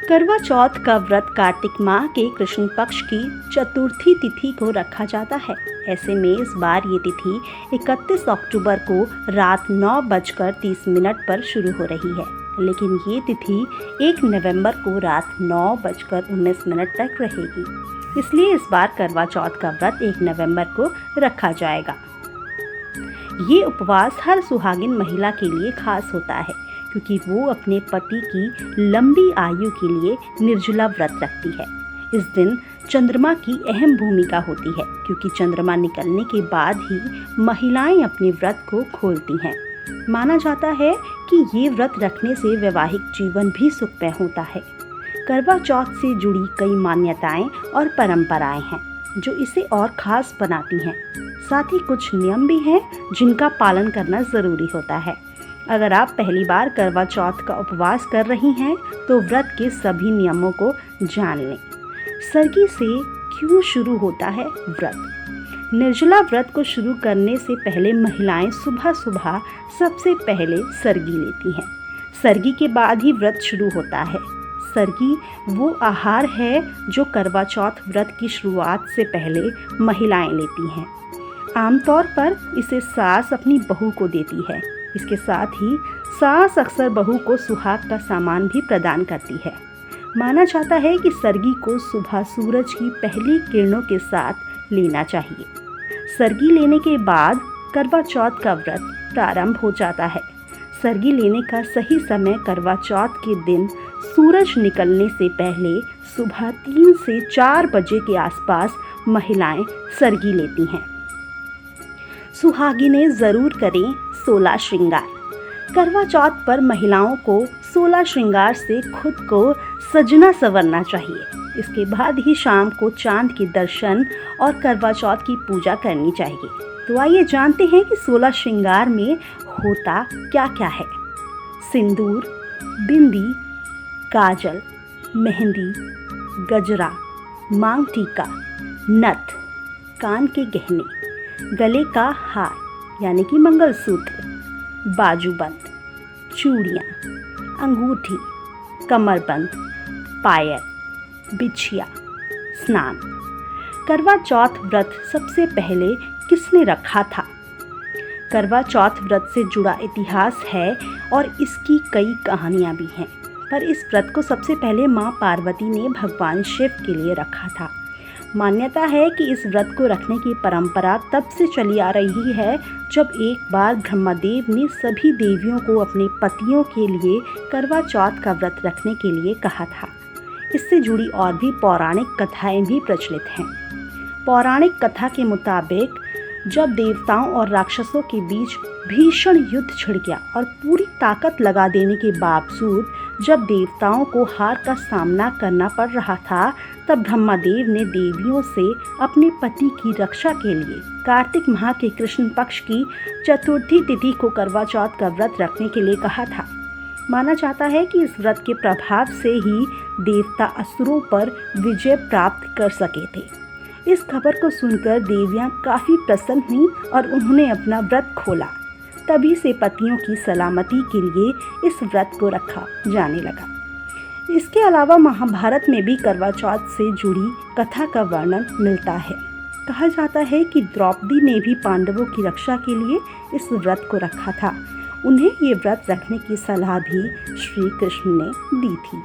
करवा चौथ का व्रत कार्तिक माह के कृष्ण पक्ष की चतुर्थी तिथि को रखा जाता है। ऐसे में इस बार ये तिथि 31 अक्टूबर को रात 9:30 पर शुरू हो रही है, लेकिन ये तिथि 1 नवंबर को रात 9:19 तक रहेगी। इसलिए इस बार करवा चौथ का व्रत 1 नवंबर को रखा जाएगा। ये उपवास हर सुहागिन महिला के लिए खास होता है, क्योंकि वो अपने पति की लंबी आयु के लिए निर्जला व्रत रखती है। इस दिन चंद्रमा की अहम भूमिका होती है, क्योंकि चंद्रमा निकलने के बाद ही महिलाएं अपने व्रत को खोलती हैं। माना जाता है कि ये व्रत रखने से वैवाहिक जीवन भी सुखमय होता है। करवा चौथ से जुड़ी कई मान्यताएं और परंपराएं हैं जो इसे और खास बनाती हैं। साथ ही कुछ नियम भी हैं जिनका पालन करना ज़रूरी होता है। अगर आप पहली बार करवा चौथ का उपवास कर रही हैं तो व्रत के सभी नियमों को जान लें। सरगी से क्यों शुरू होता है व्रत? निर्जला व्रत को शुरू करने से पहले महिलाएं सुबह सुबह सबसे पहले सरगी लेती हैं। सरगी के बाद ही व्रत शुरू होता है। सरगी वो आहार है जो करवा चौथ व्रत की शुरुआत से पहले महिलाएं लेती हैं। आमतौर पर इसे सास अपनी बहू को देती है। इसके साथ ही सास अक्सर बहू को सुहाग का सामान भी प्रदान करती है। माना जाता है कि सरगी को सुबह सूरज की पहली किरणों के साथ लेना चाहिए। सरगी लेने के बाद करवा चौथ का व्रत प्रारंभ हो जाता है। सरगी लेने का सही समय करवा चौथ के दिन सूरज निकलने से पहले सुबह 3 से 4 बजे के आसपास महिलाएं सरगी लेती हैं। सुहागिनें ज़रूर करें 16 श्रृंगार। करवा चौथ पर महिलाओं को 16 श्रृंगार से खुद को सजना संवरना चाहिए। इसके बाद ही शाम को चांद के दर्शन और करवा चौथ की पूजा करनी चाहिए। तो आइए जानते हैं कि 16 श्रृंगार में होता क्या क्या है। सिंदूर, बिंदी, काजल, मेहंदी, गजरा, मांग टीका, नथ, कान के गहने, गले का हार यानी कि मंगलसूत्र, बाजूबंद, चूड़ियाँ, अंगूठी, कमरबंद, पायल, बिछिया, स्नान। करवा चौथ व्रत सबसे पहले किसने रखा था? करवा चौथ व्रत से जुड़ा इतिहास है और इसकी कई कहानियाँ भी हैं, पर इस व्रत को सबसे पहले माँ पार्वती ने भगवान शिव के लिए रखा था। मान्यता है कि इस व्रत को रखने की परंपरा तब से चली आ रही है जब एक बार ब्रह्मदेव ने सभी देवियों को अपने पतियों के लिए करवा चौथ का व्रत रखने के लिए कहा था। इससे जुड़ी और भी पौराणिक कथाएं भी प्रचलित हैं। पौराणिक कथा के मुताबिक जब देवताओं और राक्षसों के बीच भीषण युद्ध छिड़ गया और पूरी ताकत लगा देने के बावजूद जब देवताओं को हार का सामना करना पड़ रहा था, तब ब्रह्मदेव ने देवियों से अपने पति की रक्षा के लिए कार्तिक माह के कृष्ण पक्ष की चतुर्थी तिथि को करवा चौथ का व्रत रखने के लिए कहा था। माना जाता है कि इस व्रत के प्रभाव से ही देवता असुरों पर विजय प्राप्त कर सके थे। इस खबर को सुनकर देवियां काफ़ी प्रसन्न हुईं और उन्होंने अपना व्रत खोला। तभी से पतियों की सलामती के लिए इस व्रत को रखा जाने लगा। इसके अलावा महाभारत में भी करवा चौथ से जुड़ी कथा का वर्णन मिलता है। कहा जाता है कि द्रौपदी ने भी पांडवों की रक्षा के लिए इस व्रत को रखा था। उन्हें ये व्रत रखने की सलाह भी श्री कृष्ण ने दी थी।